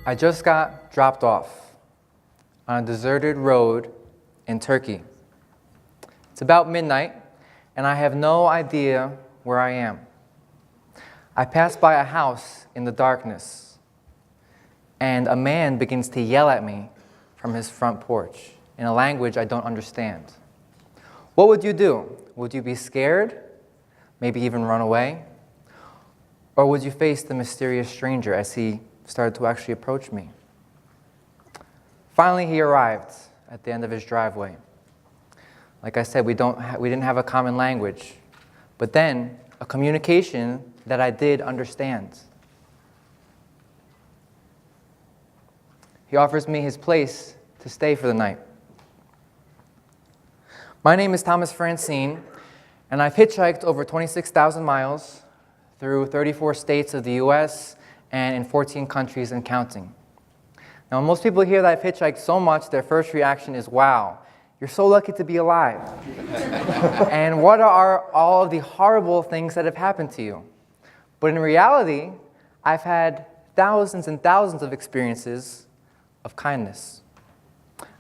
I just got dropped off on a deserted road in Turkey. It's about midnight, and I have no idea where I am. I pass by a house in the darkness, and a man begins to yell at me from his front porch in a language I don't understand. What would you do? Would you be scared? Maybe even run away? Or would you face the mysterious stranger as he started to actually approach me? Finally, he arrived at the end of his driveway. Like I said, we didn't have a common language, but then a communication that I did understand. He offers me his place to stay for the night. My name is Francine, and I've hitchhiked over 26,000 miles through 34 states of the US and in 14 countries and counting. Now, when most people hear that I've hitchhiked so much, their first reaction is, wow, you're so lucky to be alive. And what are all of the horrible things that have happened to you? But in reality, I've had thousands and thousands of experiences of kindness.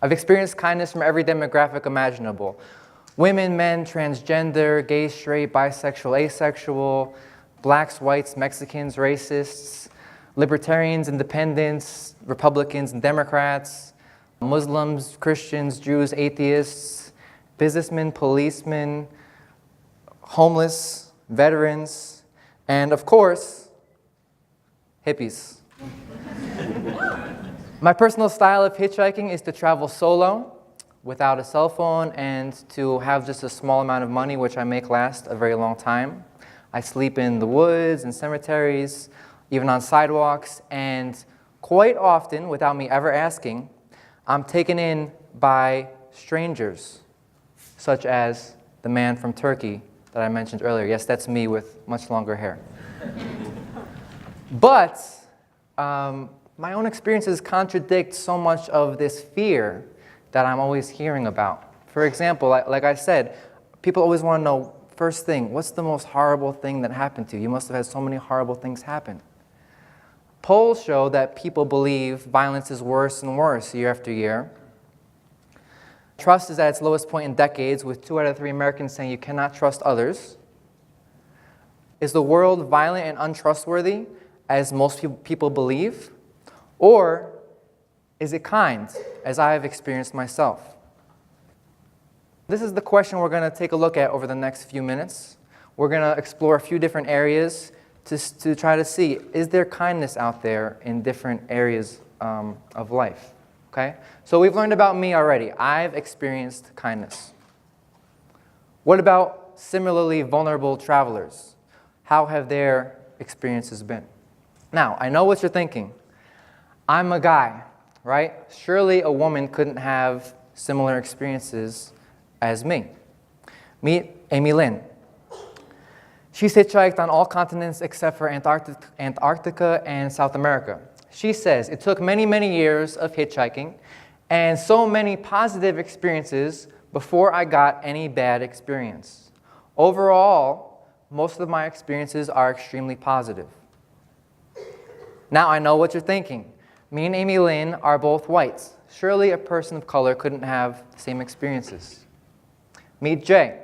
I've experienced kindness from every demographic imaginable. Women, men, transgender, gay, straight, bisexual, asexual, blacks, whites, Mexicans, racists, libertarians, independents, Republicans and Democrats, Muslims, Christians, Jews, atheists, businessmen, policemen, homeless, veterans, and of course, hippies. My personal style of hitchhiking is to travel solo, without a cell phone, and to have just a small amount of money, which I make last a very long time. I sleep in the woods and cemeteries, even on sidewalks, and quite often, without me ever asking, I'm taken in by strangers, such as the man from Turkey that I mentioned earlier. Yes, that's me with much longer hair. But my own experiences contradict so much of this fear that I'm always hearing about. For example, like I said, people always want to know, first thing, what's the most horrible thing that happened to you? You must have had so many horrible things happen. Polls show that people believe violence is worse and worse year after year. Trust is at its lowest point in decades, with 2 out of 3 Americans saying you cannot trust others. Is the world violent and untrustworthy, as most people believe? Or is it kind, as I have experienced myself? This is the question we're going to take a look at over the next few minutes. We're going to explore a few different areas to try to see, is there kindness out there in different areas of life? Okay? So we've learned about me already. I've experienced kindness. What about similarly vulnerable travelers? How have their experiences been? Now, I know what you're thinking. I'm a guy, right? Surely a woman couldn't have similar experiences as me. Meet Amy Lynn. She's hitchhiked on all continents except for Antarctica and South America. She says, it took many, many years of hitchhiking and so many positive experiences before I got any bad experience. Overall, most of my experiences are extremely positive. Now I know what you're thinking. Me and Amy Lynn are both whites. Surely a person of color couldn't have the same experiences. Meet Jay.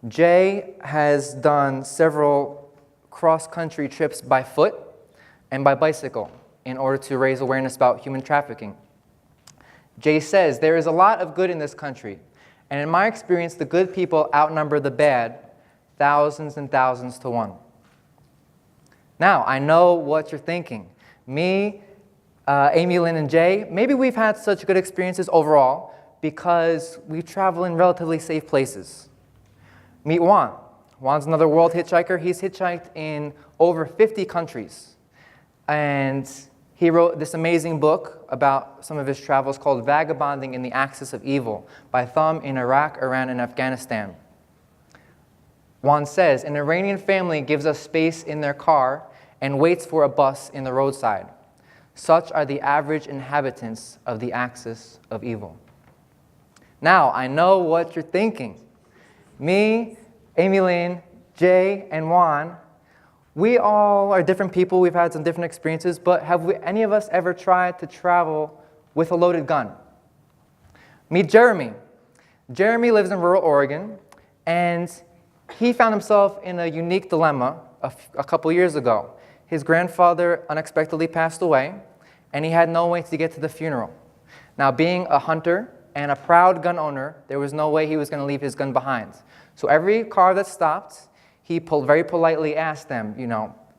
Jay has done several cross-country trips by foot and by bicycle in order to raise awareness about human trafficking. Jay says, there is a lot of good in this country, and in my experience, the good people outnumber the bad thousands and thousands to one. Now, I know what you're thinking. Me, Amy Lynn, and Jay, maybe we've had such good experiences overall because we travel in relatively safe places. Meet Juan. Juan's another world hitchhiker. He's hitchhiked in over 50 countries. And he wrote this amazing book about some of his travels called Vagabonding in the Axis of Evil by thumb in Iraq, Iran, and Afghanistan. Juan says, an Iranian family gives us space in their car and waits for a bus in the roadside. Such are the average inhabitants of the Axis of Evil. Now, I know what you're thinking. Me, Amy Lynn, Jay, and Juan, We all are different people. We've had some different experiences, but have any of us ever tried to travel with a loaded gun? Meet Jeremy. Jeremy lives in rural Oregon, and he found himself in a unique dilemma a couple years ago. His grandfather unexpectedly passed away, and he had no way to get to the funeral. Now, being a hunter and a proud gun owner, there was no way he was going to leave his gun behind. So every car that stopped, he very politely asked them,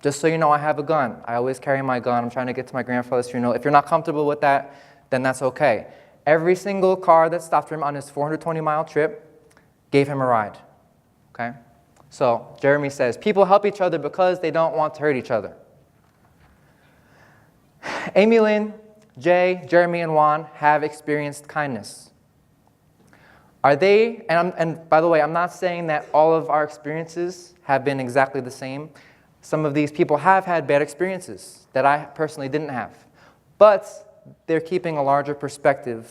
just so you know, I have a gun. I always carry my gun. I'm trying to get to my grandfather's funeral. If you're not comfortable with that, then that's okay. Every single car that stopped him on his 420-mile trip gave him a ride. Okay? So Jeremy says, people help each other because they don't want to hurt each other. Amy Lynn, Jay, Jeremy, and Juan have experienced kindness. Are they, and by the way, I'm not saying that all of our experiences have been exactly the same. Some of these people have had bad experiences that I personally didn't have. But they're keeping a larger perspective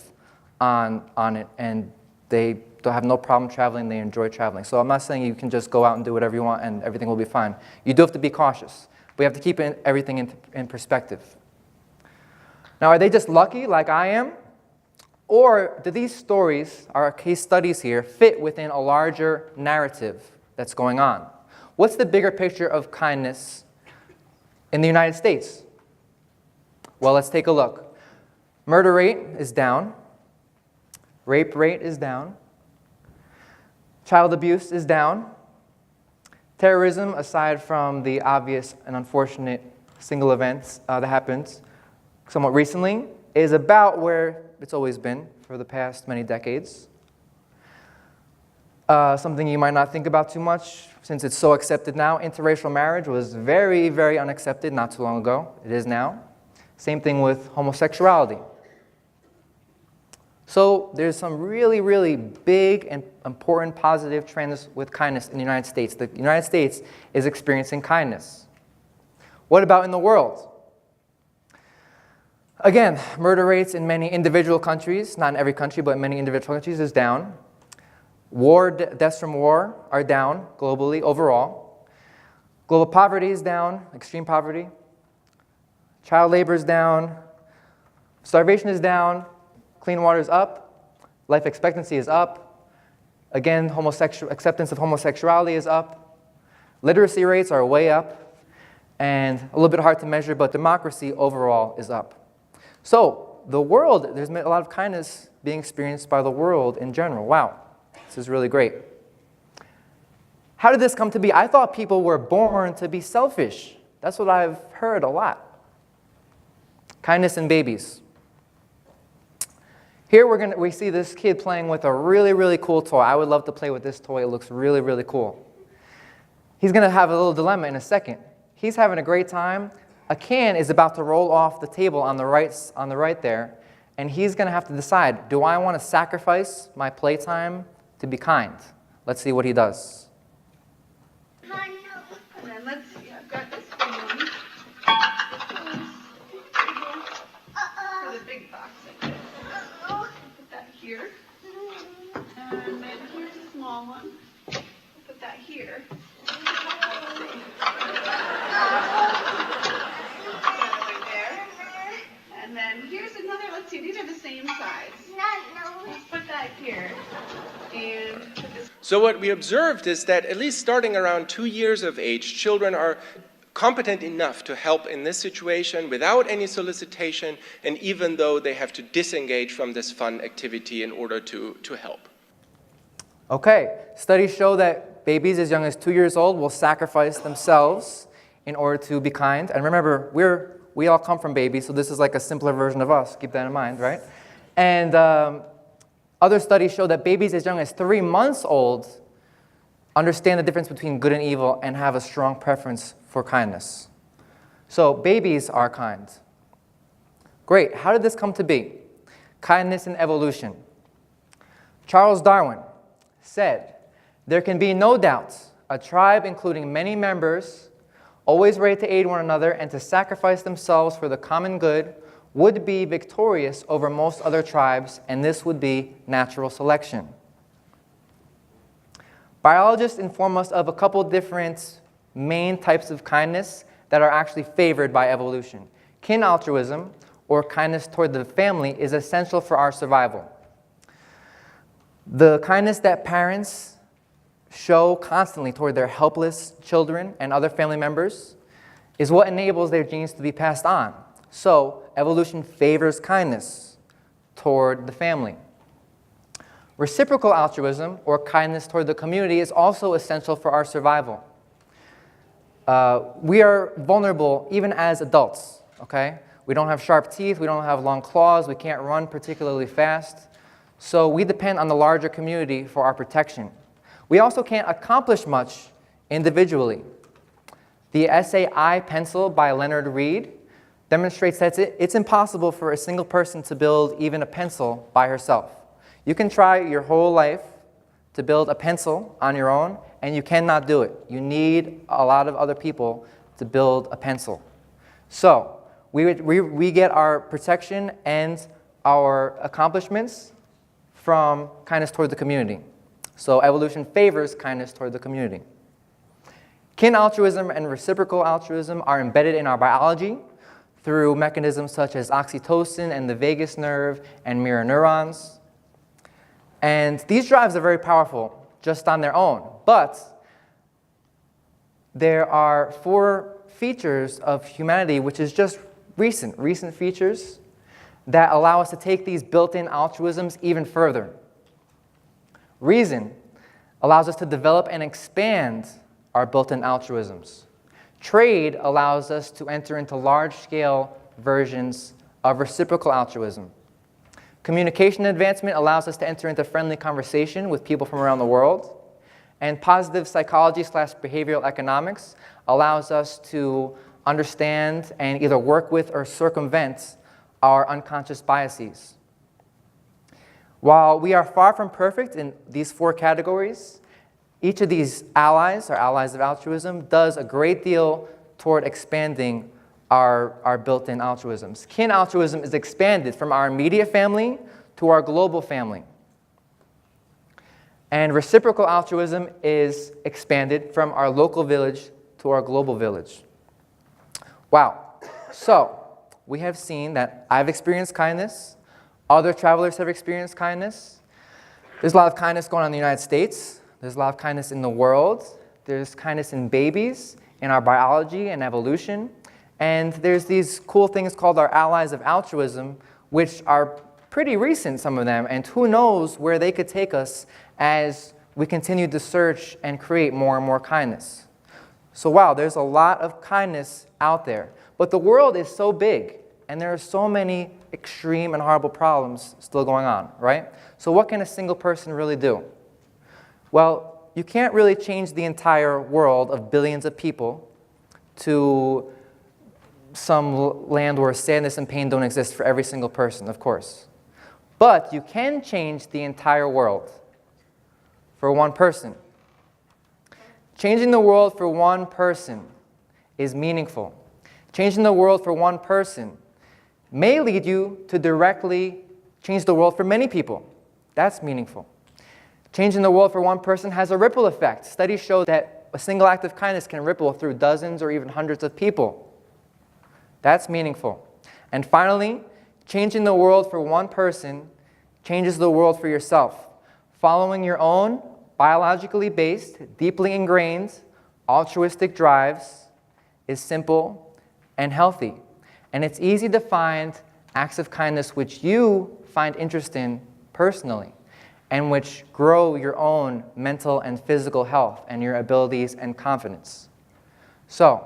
on it, and they don't have no problem traveling. They enjoy traveling. So I'm not saying you can just go out and do whatever you want and everything will be fine. You do have to be cautious. We have to keep everything in perspective. Now, are they just lucky like I am? Or do these stories, our case studies here, fit within a larger narrative that's going on? What's the bigger picture of kindness in the United States? Well, let's take a look. Murder rate is down. Rape rate is down. Child abuse is down. Terrorism, aside from the obvious and unfortunate single events that happened somewhat recently, is about where it's always been for the past many decades. Something you might not think about too much, since it's so accepted now. Interracial marriage was very, very unaccepted not too long ago. It is now. Same thing with homosexuality. So there's some really, really big and important positive trends with kindness in the United States. The United States is experiencing kindness. What about in the world? Again, murder rates in many individual countries, not in every country, but in many individual countries, is down. Deaths from war are down globally, overall. Global poverty is down, extreme poverty. Child labor is down. Starvation is down. Clean water is up. Life expectancy is up. Again, acceptance of homosexuality is up. Literacy rates are way up. And a little bit hard to measure, but democracy overall is up. So the world, there's a lot of kindness being experienced by the world in general. Wow, this is really great. How did this come to be? I thought people were born to be selfish. That's what I've heard a lot. Kindness in babies. Here we see this kid playing with a really, really cool toy. I would love to play with this toy. It looks really, really cool. He's going to have a little dilemma in a second. He's having a great time. A can is about to roll off the table on the right there, and he's going to have to decide, do I want to sacrifice my playtime to be kind? Let's see what he does. And then let's see, I've got this one. For the big box, I guess. Put that here. And then here's a small one. Put that here. And then here's another, let's see, these are the same size. Let's put that here. And put this. So what we observed is that at least starting around 2 years of age, children are competent enough to help in this situation without any solicitation, and even though they have to disengage from this fun activity in order to help. Okay, studies show that babies as young as 2 years old will sacrifice themselves in order to be kind. And remember, we all come from babies, so this is like a simpler version of us. Keep that in mind, right? And other studies show that babies as young as 3 months old understand the difference between good and evil and have a strong preference for kindness. So babies are kind. Great. How did this come to be? Kindness and evolution. Charles Darwin said, "There can be no doubt a tribe including many members, always ready to aid one another and to sacrifice themselves for the common good, would be victorious over most other tribes, and this would be natural selection." Biologists inform us of a couple different main types of kindness that are actually favored by evolution. Kin altruism, or kindness toward the family, is essential for our survival. The kindness that parents show constantly toward their helpless children and other family members is what enables their genes to be passed on. So, evolution favors kindness toward the family. Reciprocal altruism, or kindness toward the community, is also essential for our survival. We are vulnerable even as adults, okay? We don't have sharp teeth, we don't have long claws, we can't run particularly fast. So we depend on the larger community for our protection. We also can't accomplish much individually. The essay I, Pencil by Leonard Read demonstrates that it's impossible for a single person to build even a pencil by herself. You can try your whole life to build a pencil on your own, and you cannot do it. You need a lot of other people to build a pencil. So we get our protection and our accomplishments from kindness toward the community. So evolution favors kindness toward the community. Kin altruism and reciprocal altruism are embedded in our biology through mechanisms such as oxytocin and the vagus nerve and mirror neurons. And these drives are very powerful just on their own. But there are 4 features of humanity, which is just recent features, that allow us to take these built-in altruisms even further. Reason allows us to develop and expand our built-in altruisms. Trade allows us to enter into large-scale versions of reciprocal altruism. Communication advancement allows us to enter into friendly conversation with people from around the world. And positive psychology/behavioral economics allows us to understand and either work with or circumvent our unconscious biases. While we are far from perfect in these 4 categories, each of these allies, or allies of altruism, does a great deal toward expanding our built-in altruisms. Kin altruism is expanded from our immediate family to our global family. And reciprocal altruism is expanded from our local village to our global village. Wow. So, we have seen that I've experienced kindness. Other travelers have experienced kindness. There's a lot of kindness going on in the United States. There's a lot of kindness in the world. There's kindness in babies, in our biology and evolution. And there's these cool things called our allies of altruism, which are pretty recent, some of them, and who knows where they could take us as we continue to search and create more and more kindness. So wow, there's a lot of kindness out there. But the world is so big, and there are so many extreme and horrible problems still going on, right? So what can a single person really do? Well, you can't really change the entire world of billions of people to some land where sadness and pain don't exist for every single person, of course. But you can change the entire world for one person. Changing the world for one person is meaningful. Changing the world for one person may lead you to directly change the world for many people. That's meaningful. Changing the world for one person has a ripple effect. Studies show that a single act of kindness can ripple through dozens or even hundreds of people. That's meaningful. And finally, changing the world for one person changes the world for yourself. Following your own biologically based, deeply ingrained, altruistic drives is simple and healthy. And it's easy to find acts of kindness which you find interesting personally and which grow your own mental and physical health and your abilities and confidence. So,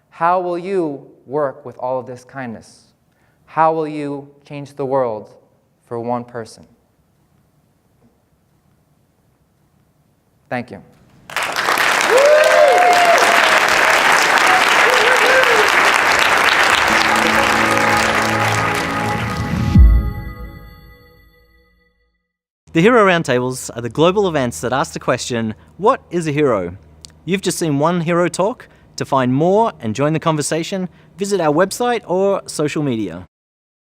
how will you work with all of this kindness? How will you change the world for one person? Thank you. The Hero Roundtables are the global events that ask the question, what is a hero? You've just seen one hero talk. To find more and join the conversation, visit our website or social media.